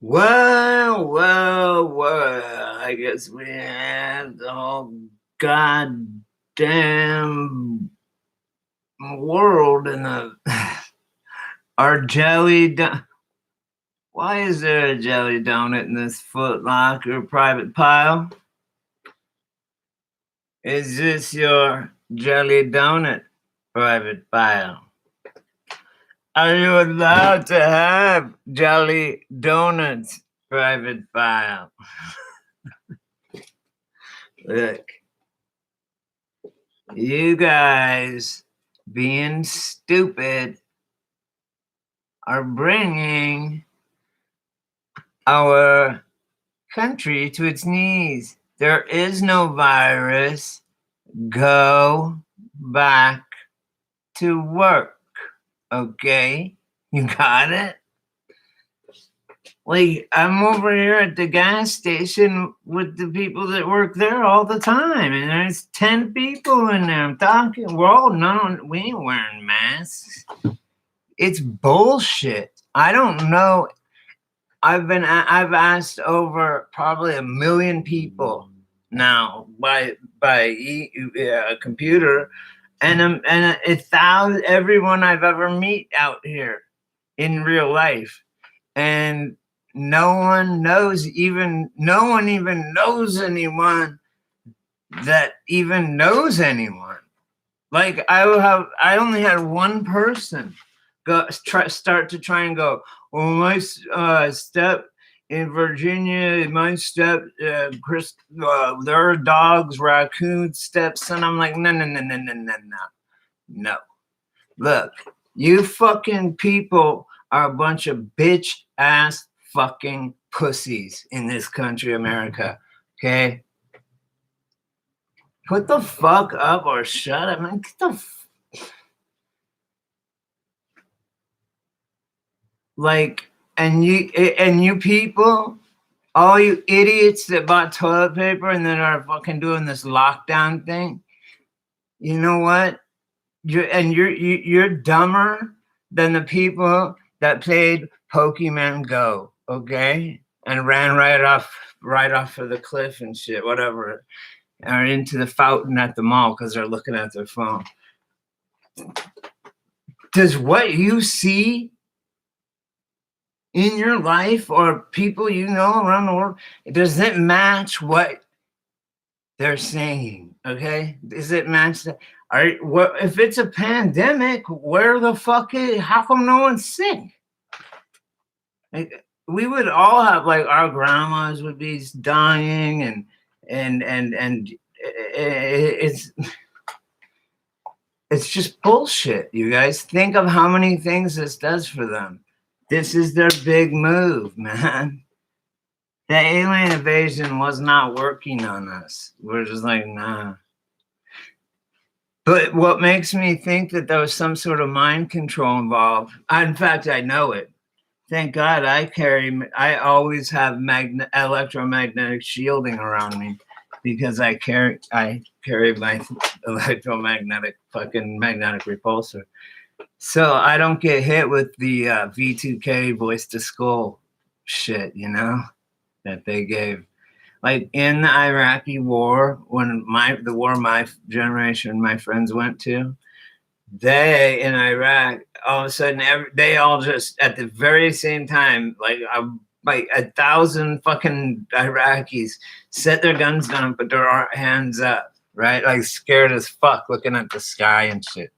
Well. I guess we had the whole goddamn world in the our Why is there a jelly donut in this Foot Locker private pile? Is this your jelly donut private pile? Are you allowed to have jelly donuts private pile? Look, you guys being stupid are bringing our country to its knees. There is no virus. Go back to work. Okay? You got it? Like, I'm over here at the gas station with the people that work there all the time, and there's 10 people in there. I'm talking, we ain't wearing masks. It's bullshit. I don't know. I've asked over probably 1 million people now by computer, and 1,000 everyone I've ever meet out here in real life, and no one even knows anyone that even knows anyone. Like I only had one person start to try and go, well, my step in Virginia, my step, Chris, there are dogs, raccoons, stepson. I'm like, no. Look, you fucking people are a bunch of bitch ass fucking pussies in this country, America. Okay? Put the fuck up or shut up, man. Get the and you people, all you idiots that bought toilet paper and then are fucking doing this lockdown thing. You know what? You're dumber than the people that played Pokemon Go, okay? And ran right off of the cliff and shit, whatever, or into the fountain at the mall because they're looking at their phone. Does what you see in your life or people you know around the world, does it match what they're saying? Okay, does it match that? If it's a pandemic, where the fuck how come no one's sick? Like, we would all have, like, our grandmas would be dying, and it's just bullshit. You guys, think of how many things this does for them. This is their big move, man. The alien invasion was not working on us. We're just like, nah. But what makes me think that there was some sort of mind control involved, in fact, I know it. Thank God I always have electromagnetic shielding around me, because I carry my electromagnetic magnetic repulsor. So I don't get hit with the V2K voice to skull shit, that they gave. Like in the Iraqi war, when the war my generation, my friends went to, they in Iraq, all of a sudden, they all just at the very same time, like 1,000 fucking Iraqis set their guns down and put their hands up, right? Like scared as fuck, looking at the sky and shit.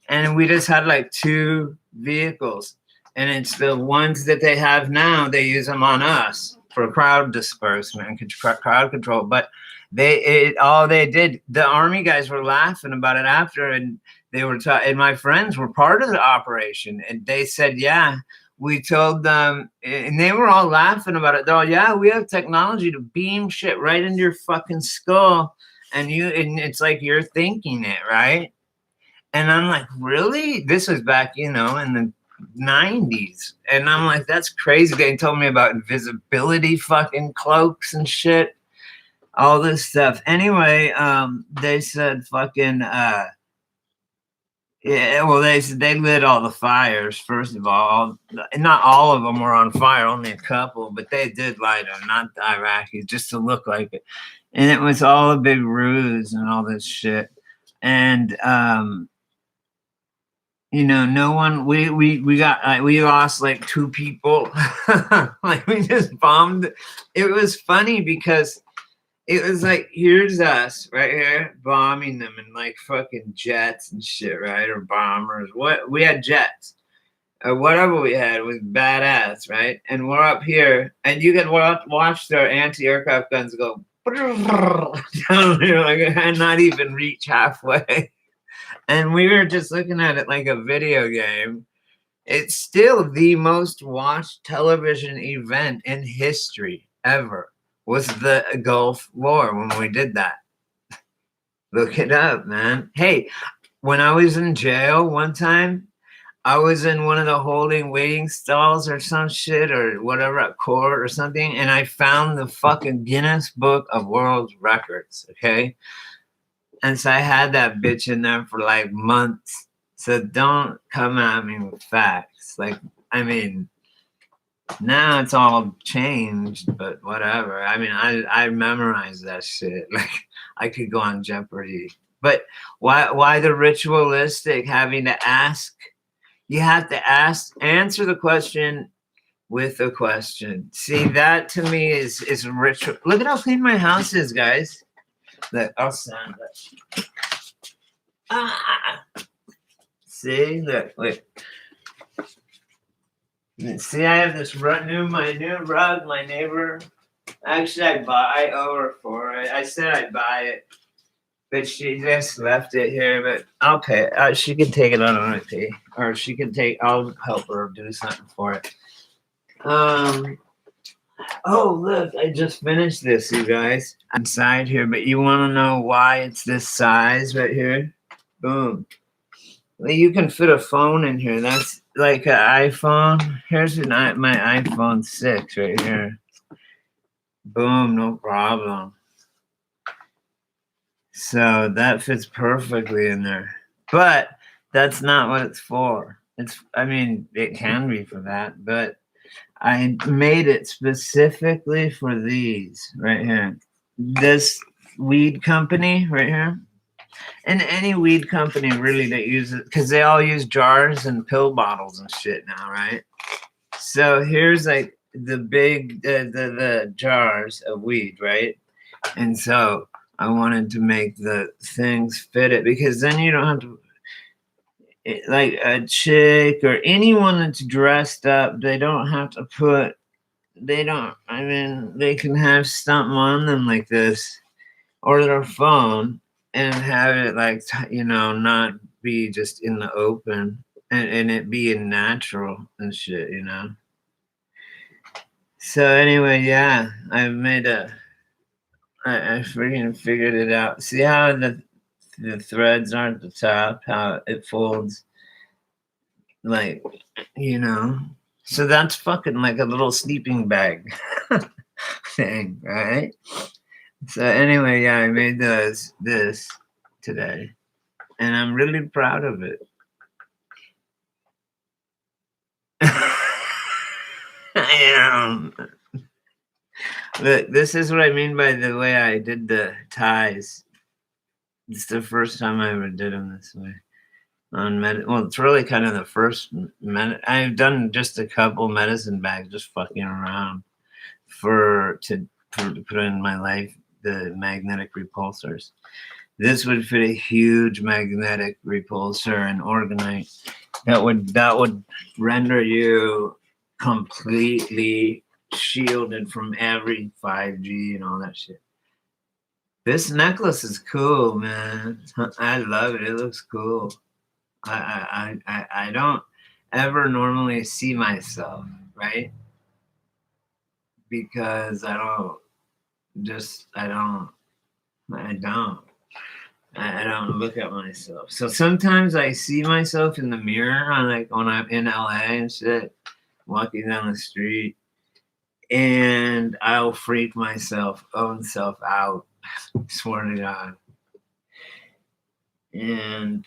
And we just had like 2 vehicles, and it's the ones that they have now. They use them on us for crowd dispersement and crowd control. But the army guys were laughing about it after, and they were and my friends were part of the operation, and they said, yeah, we told them, and they were all laughing about it. They're all, yeah, we have technology to beam shit right into your fucking skull, and it's like you're thinking it, right? And I'm like, really? This was back, in the 90s. And I'm like, that's crazy. They told me about invisibility fucking cloaks and shit, all this stuff. Anyway, they said fucking, Yeah, well, they lit all the fires. First of all, not all of them were on fire, only a couple, but they did light them, not the Iraqis, just to look like it. And it was all a big ruse and all this shit. And you know, no one. We got we lost like 2 people. Like we just bombed. It was funny because it was like, here's us right here bombing them in like fucking jets and shit, right? Or bombers. What we had jets or whatever we had was badass, right? And we're up here, and you can watch their anti-aircraft guns go down here, like, and not even reach halfway. And we were just looking at it like a video game. It's still the most watched television event in history ever. Was the Gulf War when we did that. Look it up, man. Hey, when I was in jail one time, I was in one of the holding waiting stalls or some shit or whatever at court or something, and I found the fucking Guinness Book of World Records, okay? And so I had that bitch in there for like months. So don't come at me with facts. Like, I mean, now it's all changed, but whatever. I mean, I memorized that shit. Like, I could go on Jeopardy. But why the ritualistic having to ask? You have to answer the question with a question. See, that to me is ritual. Look at how clean my house is, guys. Look, I'll sound it. See, look. See, I have this my new rug. My neighbor, actually, I owe her for it. I said I'd buy it, but she just left it here. But I'll pay. She can take it on a pay, or she can take. I'll help her do something for it. Oh, look, I just finished this, you guys. Inside here, but you want to know why it's this size right here? Boom. Well, you can fit a phone in here. That's like an iPhone. Here's my iPhone 6 right here. Boom, no problem. So that fits perfectly in there. But that's not what it's for. I mean, it can be for that, but I made it specifically for these right here. This weed company right here. And any weed company really that uses, because they all use jars and pill bottles and shit now, right? So here's like the big, the jars of weed, right? And so I wanted to make the things fit it, because then you don't have to, like a chick or anyone that's dressed up, they don't have to I mean, they can have something on them like this or their phone and have it like, you know, not be just in the open and it being natural and shit, you know? So anyway, yeah, I freaking figured it out. See how the threads are at the top, how it folds, like, you know? So that's fucking like a little sleeping bag thing, right? So anyway, yeah, I made this today, and I'm really proud of it. I am. Look, this is what I mean by the way I did the ties. It's the first time I ever did them this way. Well, it's really kind of the first I've done just a couple medicine bags, just fucking around to put in my life, the magnetic repulsors. This would fit a huge magnetic repulsor and organite that would render you completely shielded from every 5G and all that shit. This necklace is cool, man. I love it. It looks cool. I don't ever normally see myself, right? Because I don't look at myself. So sometimes I see myself in the mirror like when I'm in LA and shit, walking down the street, and I'll freak myself own self out. Swear to God. And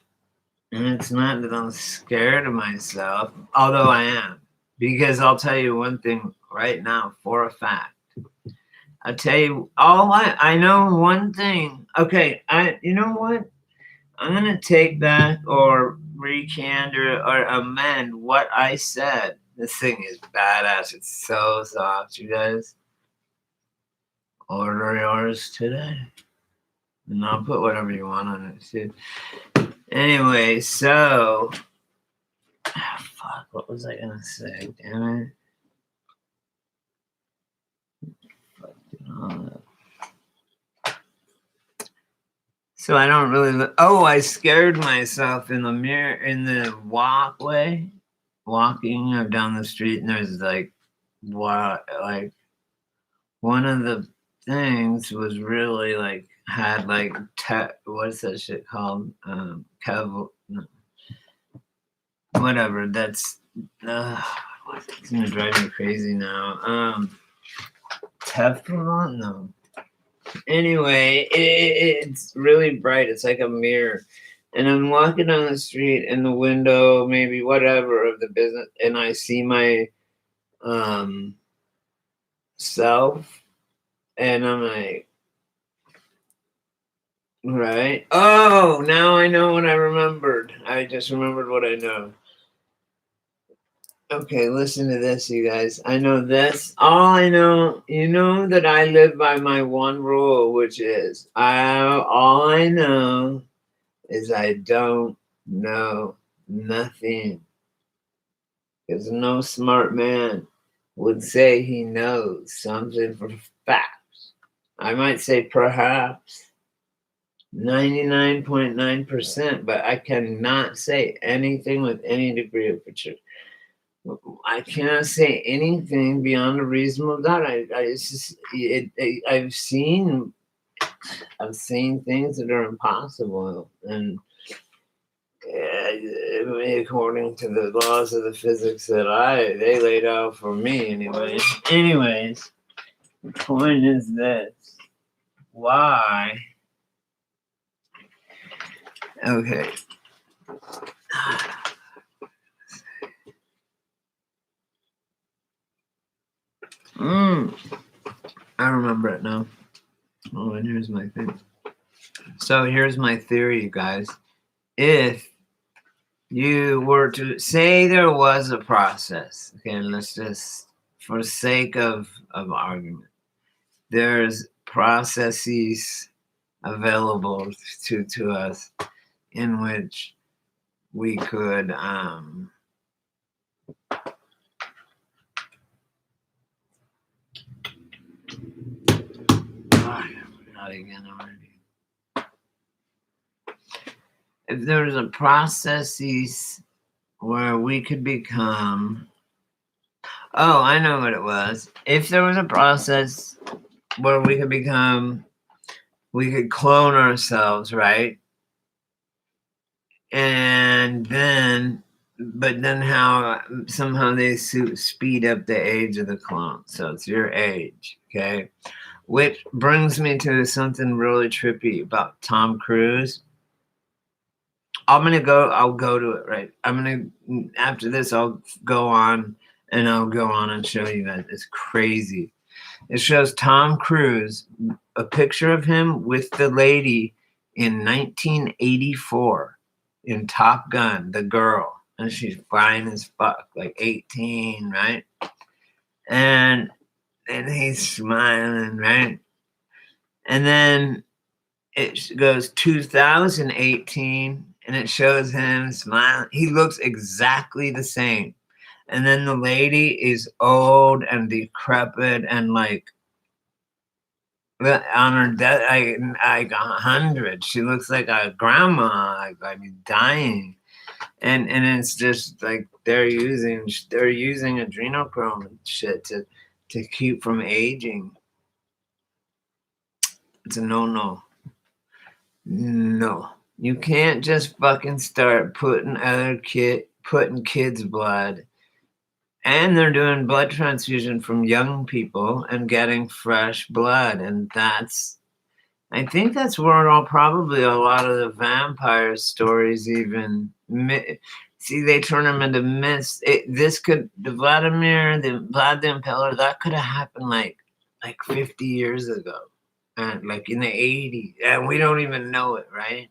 And it's not that I'm scared of myself, although I am. Because I'll tell you one thing right now for a fact. I'll tell you I know one thing. Okay, you know what? I'm gonna take back or recant or amend what I said. This thing is badass. It's so soft, you guys. Order yours today. And I'll put whatever you want on it too. Anyway, so fuck, what was I gonna say? Damn it. So I don't really oh, I scared myself in the mirror in the walkway. Walking down the street and there's like what like one of the things was really like had like what's that shit called? No, whatever. That's it's gonna drive me crazy now. Teflon? No. Anyway, it's really bright. It's like a mirror. And I'm walking down the street in the window, maybe whatever of the business, and I see my self, and I'm like, right? Oh, now I know what I remembered. I just remembered what I know. Okay, listen to this, you guys. I know this. All I know, you know that I live by my one rule, which is all I know is I don't know nothing. Because no smart man would say he knows something for facts. I might say perhaps 99.9%, but I cannot say anything with any degree of truth. I cannot say anything beyond a reasonable doubt. I've seen things that are impossible, and according to the laws of the physics that they laid out for me, anyway. Anyways, the point is this: why? Okay. I remember it now. Oh, and here's my thing. So here's my theory, you guys. If you were to say there was a process, okay, let's just, for sake of argument, there's processes available to us in which we could not again already. If there's a processes where we could become, oh, I know what it was. If there was a process where we could clone ourselves, right? And then, but then somehow they speed up the age of the clone. So it's your age, okay? Which brings me to something really trippy about Tom Cruise. I'll go to it, right? After this, I'll go on and show you guys. It's crazy. It shows Tom Cruise, a picture of him with the lady in 1984 in Top Gun, the girl. And she's fine as fuck, like 18, right? And he's smiling, right? And then it goes 2018 and it shows him smiling. He looks exactly the same. And then the lady is old and decrepit and like on her death, like 100. She looks like a grandma, like dying. And it's just like they're using adrenochrome and shit to keep from aging. It's a no. No, you can't just fucking start putting kids' blood, and they're doing blood transfusion from young people and getting fresh blood, and that's I think that's where all probably a lot of the vampire stories even see, they turn them into myths. This could the Vlad the Impaler, that could have happened like 50 years ago, and like in the 80s, and we don't even know it, right?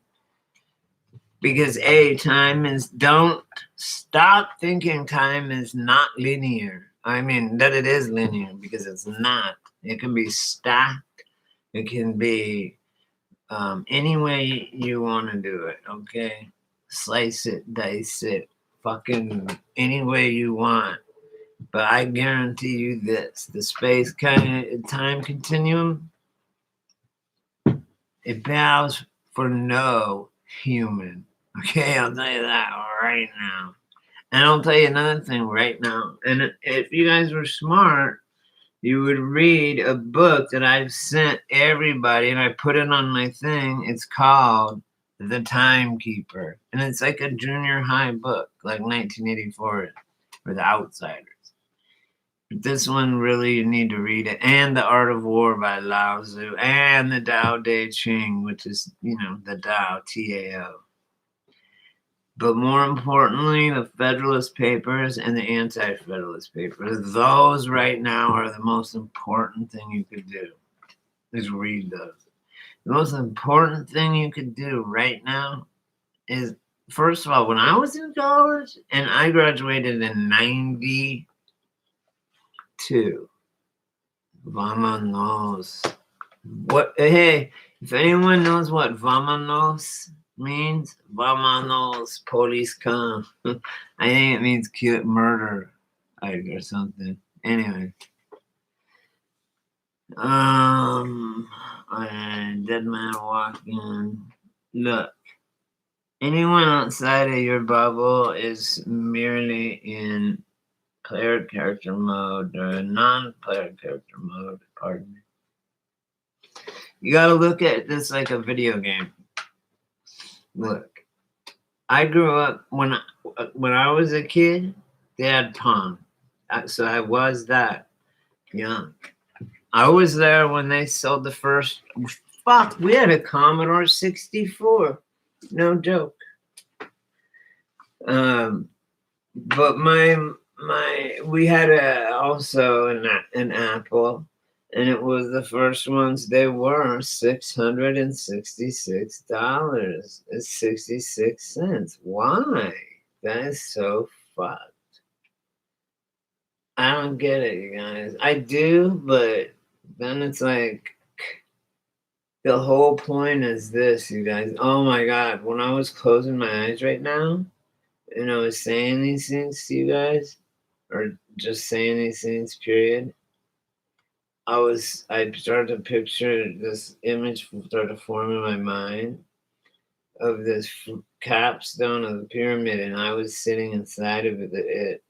Because time is, don't stop thinking time is not linear. I mean that it is linear, because it's not. It can be stacked. It can be any way you want to do it, okay? Slice it, dice it, fucking any way you want. But I guarantee you this: the space kind of time continuum, it bows for no human. Okay, I'll tell you that right now. And I'll tell you another thing right now. And if you guys were smart, you would read a book that I've sent everybody, and I put it on my thing. It's called The Timekeeper, and it's like a junior high book, like 1984, for The Outsiders. But this one, really, you need to read it. And The Art of War by Lao Tzu, and the Tao Te Ching, which is, the Tao, Tao. But more importantly, the Federalist Papers and the Anti-Federalist Papers. Those right now are the most important thing you could do, is read those. The most important thing you could do right now is, first of all, when I was in college, and I graduated in 92, Vamanos. Hey, if anyone knows what Vamanos means, Vamanos, police come. I think it means cute murder, or something. Anyway. Dead man walking. Look, anyone outside of your bubble is merely in player character mode or non-player character mode. Pardon me. You gotta look at this like a video game. Look, I grew up when I was a kid. They had Pong, so I was that young. I was there when they sold the first. Fuck, we had a Commodore 64. No joke. But we had also an Apple, and it was the first ones. They were $666. It's 66 cents. Why? That is so fucked. I don't get it, you guys. I do, but then it's like, the whole point is this, you guys. Oh my God, when I was closing my eyes right now, and I was saying these things to you guys, or just saying these things, period, I started to picture this image started to form in my mind of this capstone of the pyramid, and I was sitting inside of it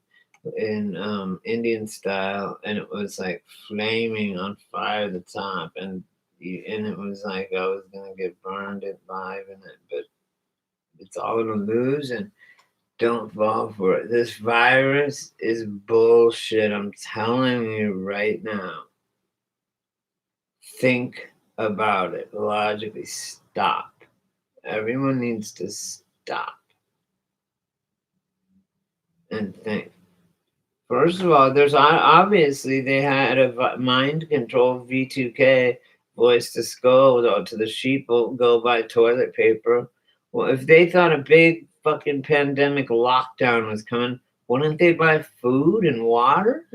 in Indian style, and it was like flaming on fire at the top, and it was like I was gonna get burned alive in it, but it's all an illusion. Don't fall for it. This virus is bullshit. I'm telling you right now. Think about it logically. Stop. Everyone needs to stop and think. First of all, there's obviously they had a mind control V2K, voice to skull, to the sheeple, go buy toilet paper. Well, if they thought a big fucking pandemic lockdown was coming, wouldn't they buy food and water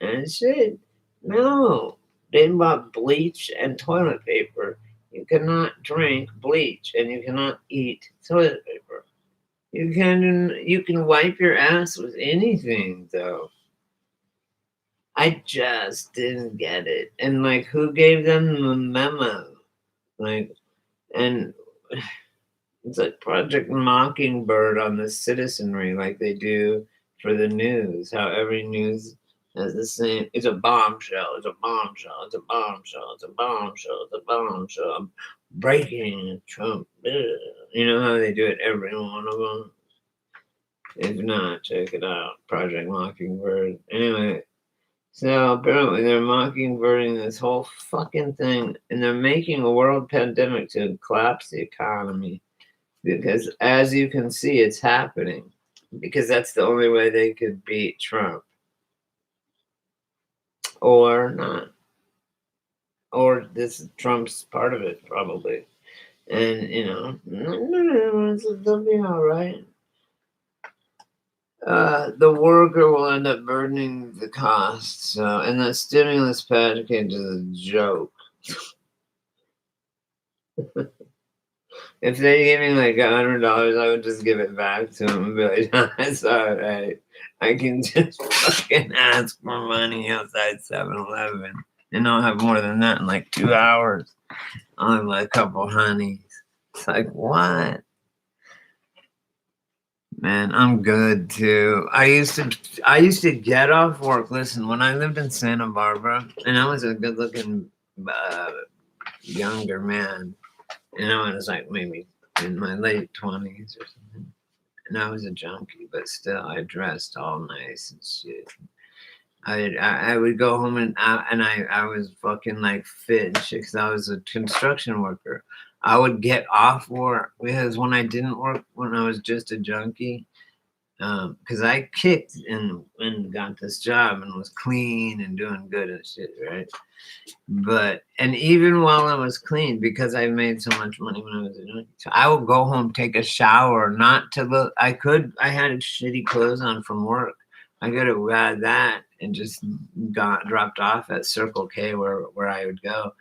and shit? No, they bought bleach and toilet paper. You cannot drink bleach and you cannot eat toilet paper. You can wipe your ass with anything though. I just didn't get it. And like, who gave them the memo? Like, and it's like Project Mockingbird on the citizenry, like they do for the news. How every news has the same. It's a bombshell. It's a bombshell. It's a bombshell. It's a bombshell. It's a bombshell. Breaking Trump. You know how they do it, every one of them. If not, check it out. Project Mockingbird. Anyway. So apparently they're mockingbirding this whole fucking thing, and they're making a world pandemic to collapse the economy. Because as you can see, it's happening. Because that's the only way they could beat Trump. Or not. Or this Trump's part of it, probably. And, you know, they'll be all right. The worker will end up burdening the costs. So, and the stimulus package is a joke. If they gave me like $100, I would just give it back to them and be like, "That's all right. I can just fucking ask for money outside 7-Eleven, and I'll have more than that in like 2 hours. I'll have like a couple honeys." It's like, what? Man, I'm good too. I used to get off work. Listen, when I lived in Santa Barbara, and I was a good-looking younger man, and I was like maybe in my late 20s or something, and I was a junkie, but still, I dressed all nice and shit. I would go home and I was fucking like fit and shit because I was a construction worker. I would get off work because when I didn't work, when I was just a junkie, because I kicked and got this job and was clean and doing good and shit, right? But and even while I was clean, because I made so much money when I was a junkie, so I would go home, take a shower, not to look. I had shitty clothes on from work. I could have had that and just got dropped off at Circle K where I would go.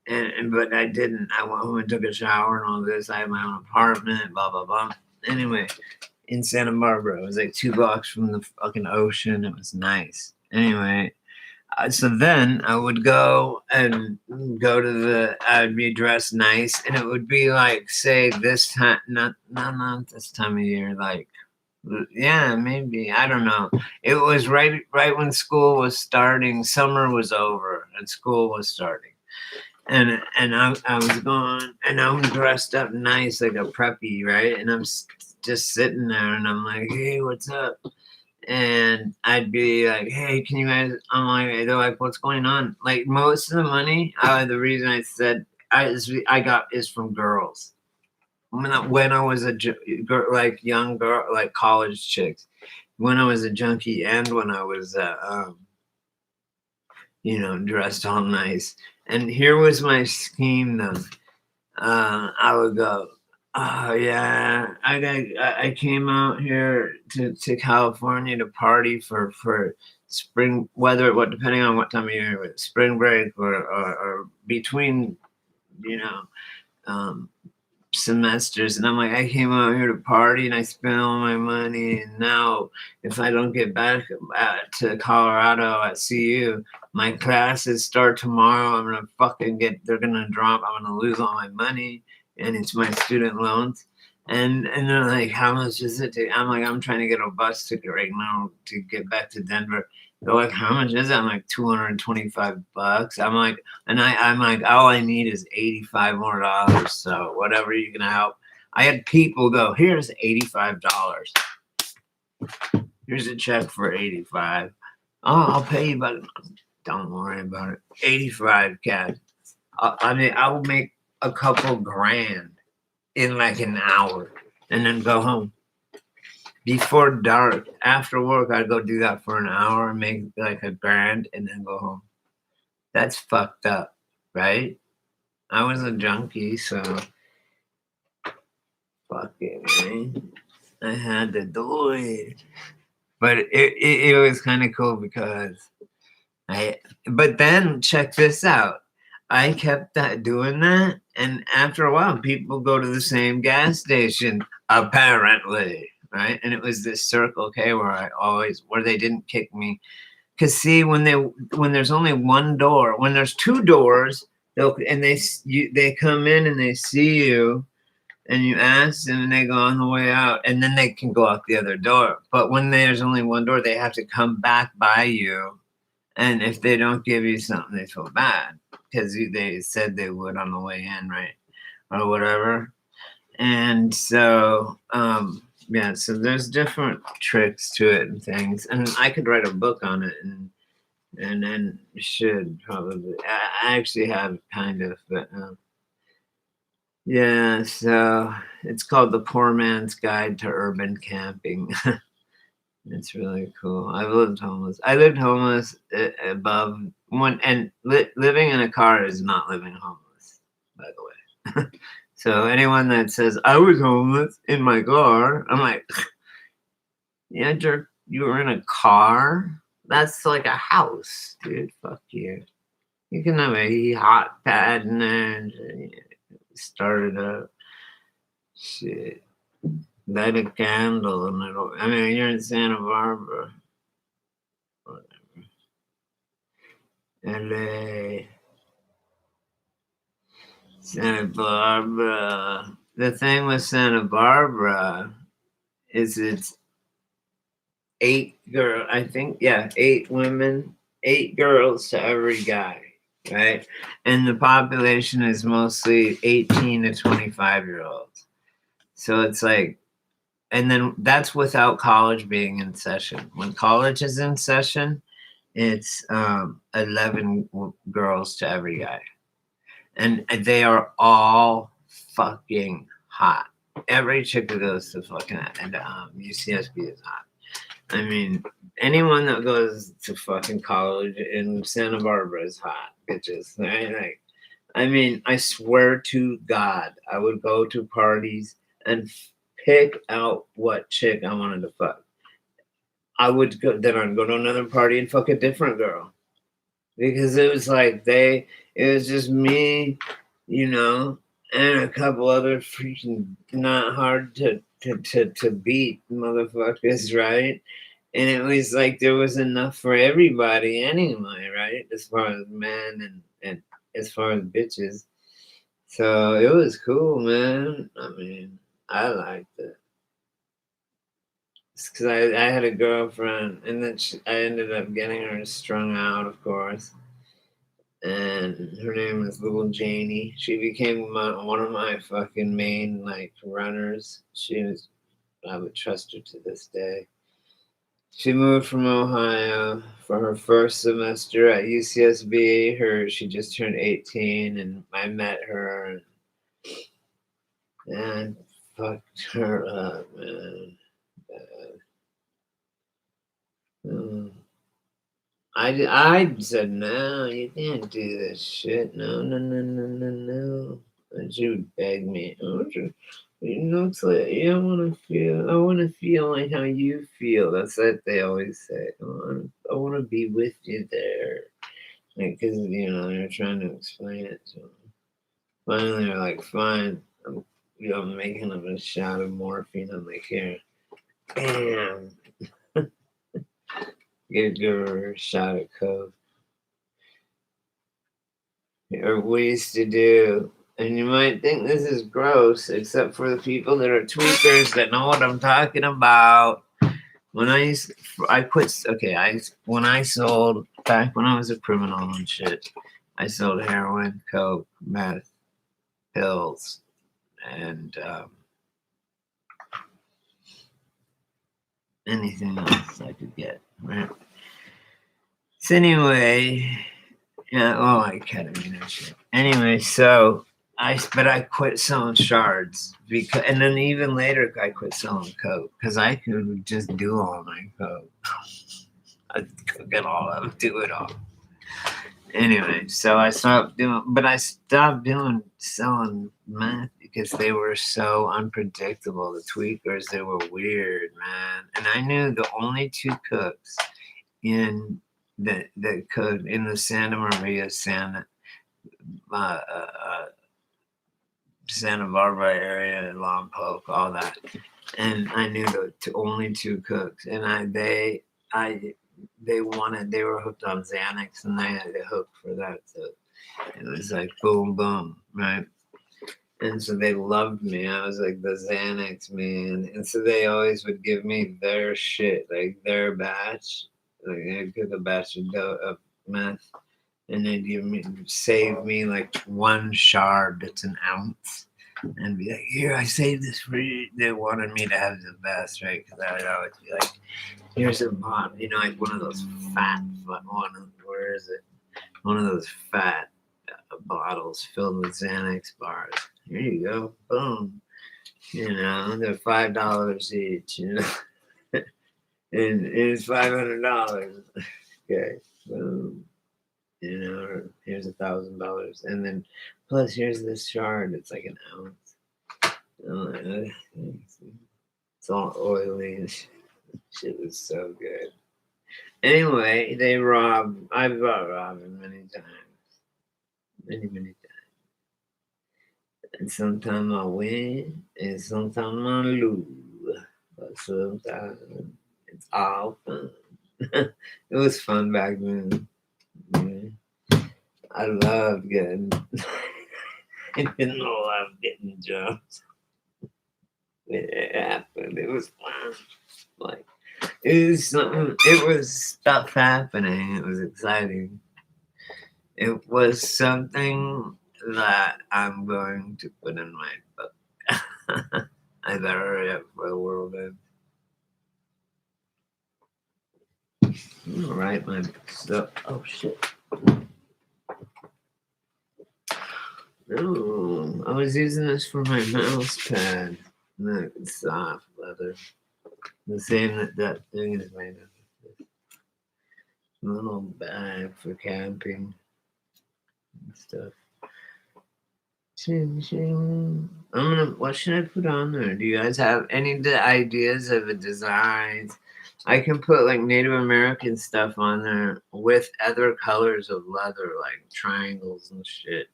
And but I didn't. I went home and took a shower and all this. I had my own apartment, blah blah blah. Anyway, in Santa Barbara, it was like 2 blocks from the fucking ocean. It was nice. Anyway, so then I would go to I'd be dressed nice, and it would be like, say, this time, not this time of year, like, yeah, maybe, I don't know. It was right when school was starting. Summer was over and school was starting. And I was going, and I'm dressed up nice like a preppy, right? And I'm just sitting there, and I'm like, hey, what's up? And I'd be like, hey, can you guys? I'm like, they're like, what's going on? Like, most of the money, the reason I said I got is from girls. When I was a like young girl, like college chicks, when I was a junkie, and when I was dressed all nice. And here was my scheme though. I would go, oh yeah, I came out here to California to party for spring weather, depending on what time of year, spring break or between, you know, um, semesters. And I'm like, I came out here to party and I spent all my money, and now if I don't get back to Colorado at CU, my classes start tomorrow. I'm gonna fucking they're gonna drop. I'm gonna lose all my money, and it's my student loans. And they're like, how much is it? I'm like, I'm trying to get a bus ticket right now to get back to Denver. They're like, how much is it? I'm like, $225. I'm like, all I need is $85 more. So whatever you can help. I had people go, here's $85. Here's a check for 85. Oh, I'll pay you, but don't worry about it. 85 cash. I will make a couple grand in like an hour and then go home. Before dark, after work, I'd go do that for an hour and make like $1 grand and then go home. That's fucked up, right? I was a junkie, so fuck it, man. I had to do it. But it was kind of cool because but then check this out. I kept doing that, and after a while, people go to the same gas station, apparently, right? And it was this Circle K where they didn't kick me. Cause see, when there's only one door, when there's 2 doors, they come in and they see you, and you ask them, and they go on the way out, and then they can go out the other door. But when there's only one door, they have to come back by you, and if they don't give you something, they feel bad because they said they would on the way in, right, or whatever. And so, so there's different tricks to it and things, and I could write a book on it and and then should probably. I actually have kind of, but yeah. So it's called The Poor Man's Guide to Urban Camping. It's really cool. I've lived homeless. I lived homeless above one, and living in a car is not living homeless, by the way. So anyone that says I was homeless in my car, I'm like, yeah, jerk, you were in a car. That's like a house, dude. Fuck you. You can have a hot pad in there and start it up. Shit. Light a candle and it'll. I mean, you're in Santa Barbara. LA, Santa Barbara. The thing with Santa Barbara is it's 8 girls. I think, yeah, 8 women, 8 girls to every guy, right? And the population is mostly 18 to 25-year-olds. So it's like, and then that's without college being in session. When college is in session, it's 11 girls to every guy. And they are all fucking hot. Every chick that goes to fucking and UCSB is hot. I mean, anyone that goes to fucking college in Santa Barbara is hot, bitches. Right? Like, I mean, I swear to God, I would go to parties and pick out what chick I wanted to fuck. I would go, then I'd go to another party and fuck a different girl. Because it was like it was just me, and a couple other freaking not hard to beat motherfuckers, right? And it was like there was enough for everybody anyway, right? As far as men and as far as bitches. So it was cool, man. I mean, I liked it. Because I had a girlfriend, and then I ended up getting her strung out, of course. And her name was Little Janie. She became one of my fucking main runners. I would trust her to this day. She moved from Ohio for her first semester at UCSB. She just turned 18, and I met her and fucked her up, man. I said, no, you can't do this shit. No, no, no, no, no, no. And she would beg me. It's like, I want to feel like how you feel. That's what they always say. I want to be with you there. Because, they're trying to explain it to them. Finally, they're like, fine. I'm making them a shot of morphine. I'm like, here. Bam. Give her a shot of coke. Or we used to do, and you might think this is gross, except for the people that are tweakers that know what I'm talking about. When I quit, when I sold, back when I was a criminal and shit, I sold heroin, coke, meth, pills, and anything else I could get, right? So anyway, yeah, ketamine and shit. Anyway, so I quit selling shards and then even later I quit selling coke because I could just do all my coke. I'd cook it all up, do it all. Anyway, so I stopped doing selling meth because they were so unpredictable. The tweakers, they were weird, man. And I knew the only 2 cooks in the Santa Maria, Santa Barbara area, Lompoc, all that, and I knew the only 2 cooks, and they were hooked on Xanax, and they had a hook for that, so it was like boom, boom, right? And so they loved me. I was like the Xanax man, and so they always would give me their shit, like their batch. Like they'd give a batch of meth, and they'd save me like 1 shard that's an ounce, and be like, "Here, I saved this for you." They wanted me to have the best, right? Because I would always be like, "Here's a bomb," like one of those fat one where is it? One of those fat bottles filled with Xanax bars. Here you go. Boom. You know, they're $5 each, you know. And it's $500. Okay. Boom. You know, here's $1,000. And then plus here's this shard. It's like an ounce. It's all oily and shit was so good. Anyway, I've robbed many times. Many times. And sometimes I win, and sometimes I lose. But sometimes it's all fun. It was fun back then. Yeah. I loved getting. I didn't love getting jobs. It happened. It was fun. Like it was something. It was stuff happening. It was exciting. It was something that I'm going to put in my book. I better hurry up for the world ends. I'm gonna write my stuff. Oh shit. No, I was using this for my mouse pad. Look, it's soft leather. The same that thing is made of. A little bag for camping and stuff. Ching, ching. What should I put on there? Do you guys have any ideas of a designs? I can put like Native American stuff on there with other colors of leather, like triangles and shit.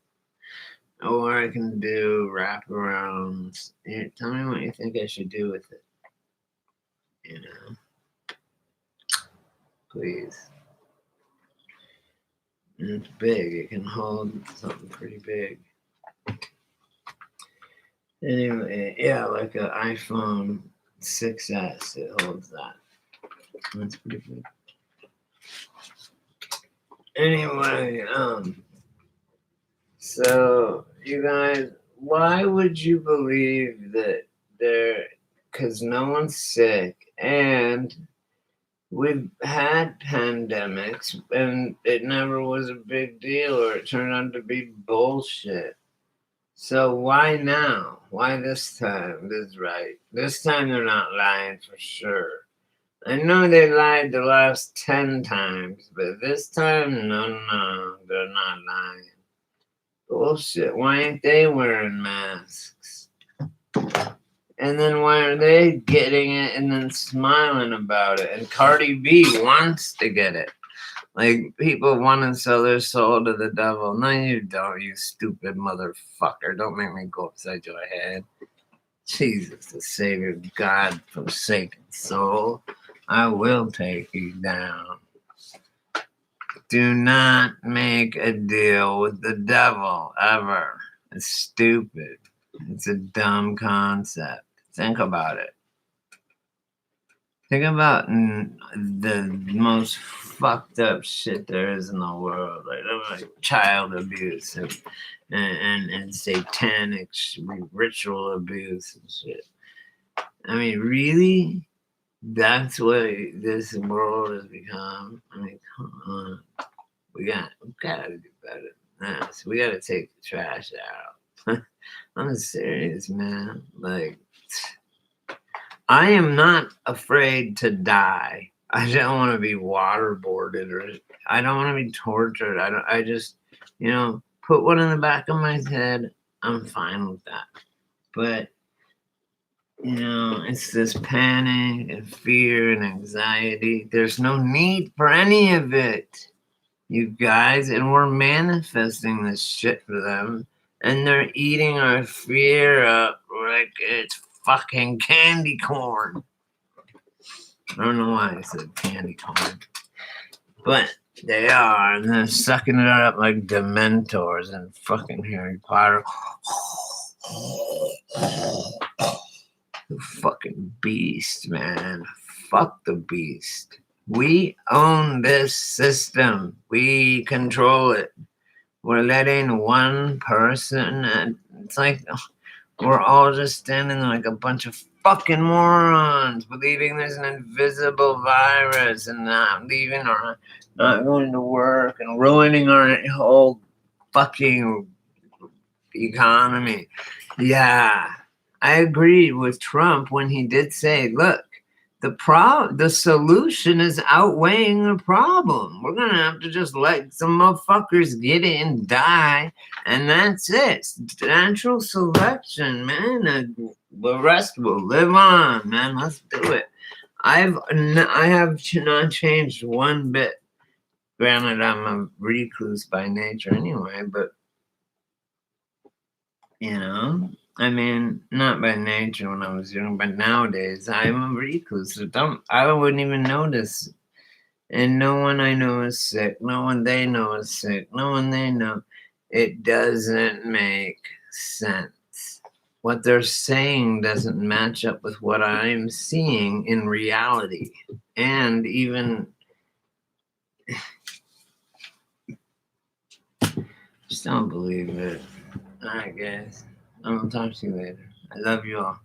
Or I can do wraparounds. Here, tell me what you think I should do with it. You know, please. And it's big. It can hold something pretty big. Anyway, yeah, like an iPhone 6S. It holds that. That's pretty good. Anyway, so you guys, why would you believe that because no one's sick and we've had pandemics and it never was a big deal or it turned out to be bullshit. So why now? Why this time? This time they're not lying for sure. I know they lied the last 10 times, but this time, no, they're not lying. Bullshit. Why ain't they wearing masks? And then why are they getting it and then smiling about it? And Cardi B wants to get it. Like, people want to sell their soul to the devil. No, you don't, you stupid motherfucker. Don't make me go upside your head. Jesus, the Savior, God-forsaken soul. I will take you down. Do not make a deal with the devil, ever. It's stupid. It's a dumb concept. Think about it. Think about the most fucked up shit there is in the world, like child abuse and satanic ritual abuse and shit. I mean, really? That's what this world has become. I mean, come on. We gotta do better than that. So we gotta take the trash out. I'm serious, man. Like, I am not afraid to die. I don't want to be waterboarded or I don't want to be tortured. I just, put one in the back of my head. I'm fine with that. But, it's this panic and fear and anxiety. There's no need for any of it, you guys. And we're manifesting this shit for them. And they're eating our fear up like it's fucking candy corn. I don't know why I said candy corn. But they are, and they're sucking it up like Dementors and fucking Harry Potter. The fucking beast, man. Fuck the beast. We own this system. We control it. We're letting one person, it's like we're all just standing there like a bunch of fucking morons, believing there's an invisible virus and not leaving or not going to work and ruining our whole fucking economy. Yeah, I agreed with Trump when he did say, look, the solution is outweighing the problem. We're gonna have to just let some motherfuckers get it and die, and that's it. It's natural selection, man. The rest will live on, man. Let's do it. I have not changed one bit. Granted, I'm a recluse by nature anyway, but you know, I mean, not by nature when I was young, but nowadays I'm a recluse. I wouldn't even notice. And no one I know is sick. No one they know is sick. No one they know. It doesn't make sense. What they're saying doesn't match up with what I'm seeing in reality. And even just don't believe it. All right, guys. I'm gonna talk to you later. I love you all.